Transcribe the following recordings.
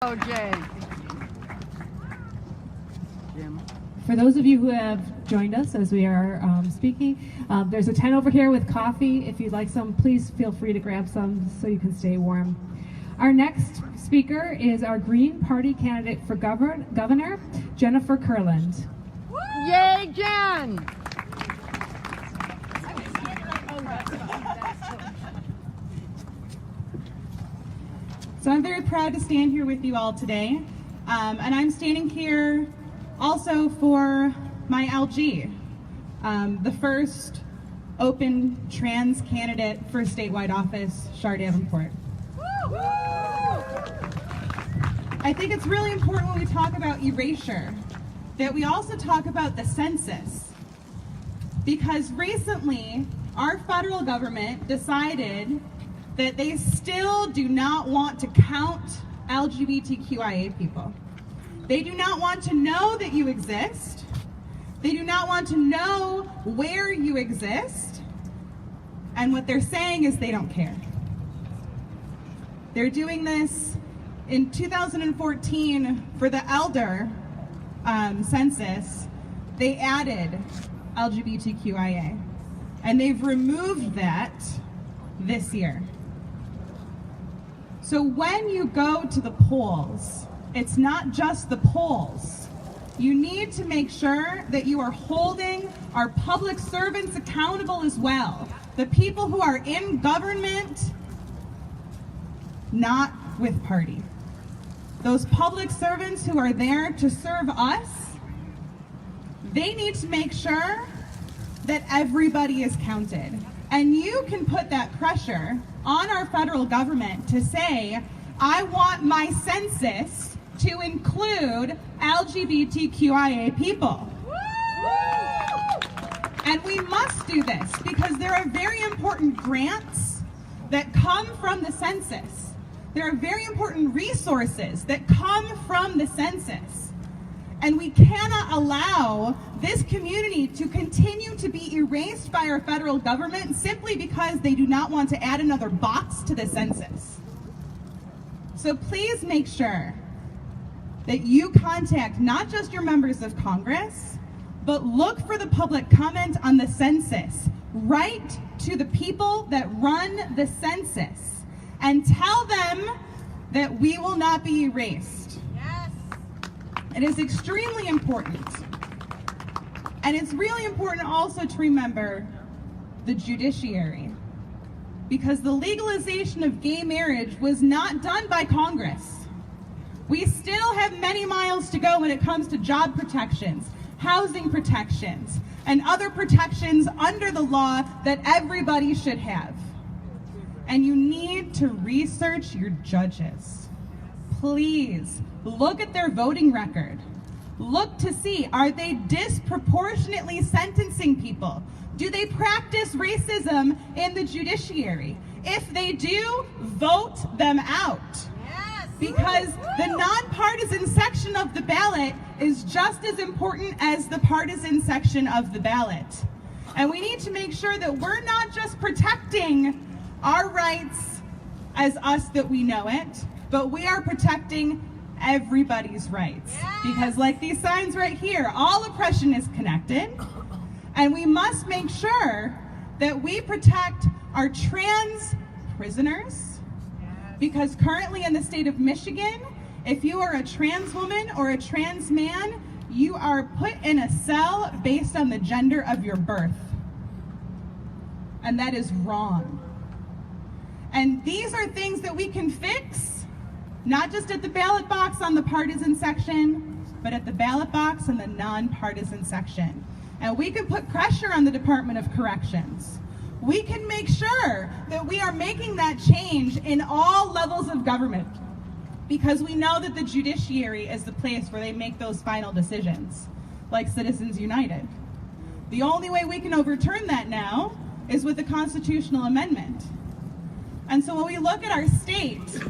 Jay. Jim. For those of you who have joined us as we are speaking, there's a tent over here with coffee. If you'd like some, please feel free to grab some so you can stay warm. Our next speaker is our Green Party candidate for governor, Jennifer Kurland. Yay, Jen! So I'm very proud to stand here with you all today, and I'm standing here also for my LG, the first open trans candidate for statewide office, Shar Davenport. I think it's really important when we talk about erasure that we also talk about the census, because recently our federal government decided that they still do not want to count LGBTQIA people. They do not want to know that you exist. They do not want to know where you exist. And what they're saying is they don't care. They're doing this in 2014 for the elder census. They added LGBTQIA, and they've removed that this year. So when you go to the polls, it's not just the polls. You need to make sure that you are holding our public servants accountable as well. The people who are in government, not with party. Those public servants who are there to serve us, they need to make sure that everybody is counted. And you can put that pressure on our federal government to say, I want my census to include LGBTQIA people. And we must do this because there are very important grants that come from the census. There are very important resources that come from the census. And we cannot allow this community to continue to be erased by our federal government simply because they do not want to add another box to the census. So please make sure that you contact not just your members of Congress, but look for the public comment on the census. Write to the people that run the census and tell them that we will not be erased. Yes. It is extremely important. And it's really important also to remember the judiciary, because the legalization of gay marriage was not done by Congress. We still have many miles to go when it comes to job protections, housing protections, and other protections under the law that everybody should have. And you need to research your judges. Please look at their voting record. Look to see, are they disproportionately sentencing people? Do they practice racism in the judiciary? If they do, vote them out. Yes. Because the nonpartisan section of the ballot is just as important as the partisan section of the ballot. And we need to make sure that we're not just protecting our rights as us that we know it, but we are protecting everybody's rights. Yes. Because like these signs right here, all oppression is connected, and we must make sure that we protect our trans prisoners, because currently in the state of Michigan, if you are a trans woman or a trans man, you are put in a cell based on the gender of your birth. And that is wrong. And these are things that we can fix, not just at the ballot box on the partisan section, but at the ballot box in the nonpartisan section. And we can put pressure on the Department of Corrections. We can make sure that we are making that change in all levels of government, because we know that the judiciary is the place where they make those final decisions, like Citizens United. The only way we can overturn that now is with a constitutional amendment. And so when we look at our state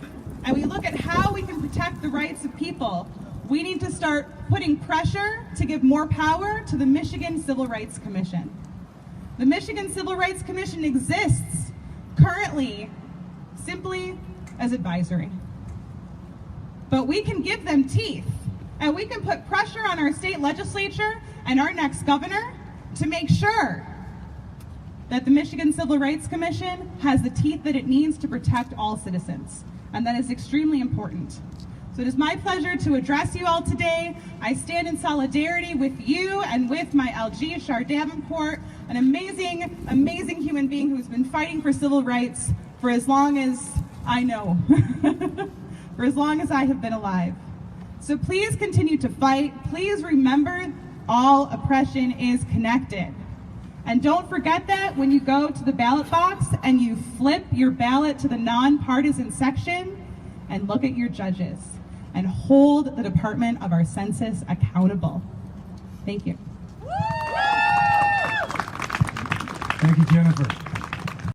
and we look at how we can protect the rights of people, we need to start putting pressure to give more power to the Michigan Civil Rights Commission. The Michigan Civil Rights Commission exists currently simply as advisory. but we can give them teeth, and we can put pressure on our state legislature and our next governor to make sure that the Michigan Civil Rights Commission has the teeth that it needs to protect all citizens, and that is extremely important. So it is my pleasure to address you all today. I stand in solidarity with you and with my LG, Shar Davenport, an amazing, amazing human being who's been fighting for civil rights for as long as I know, for as long as I have been alive. So please continue to fight. Please remember all oppression is connected. And don't forget that when you go to the ballot box and you flip your ballot to the nonpartisan section and look at your judges and hold the Department of our Census accountable. Thank you. Thank you, Jennifer.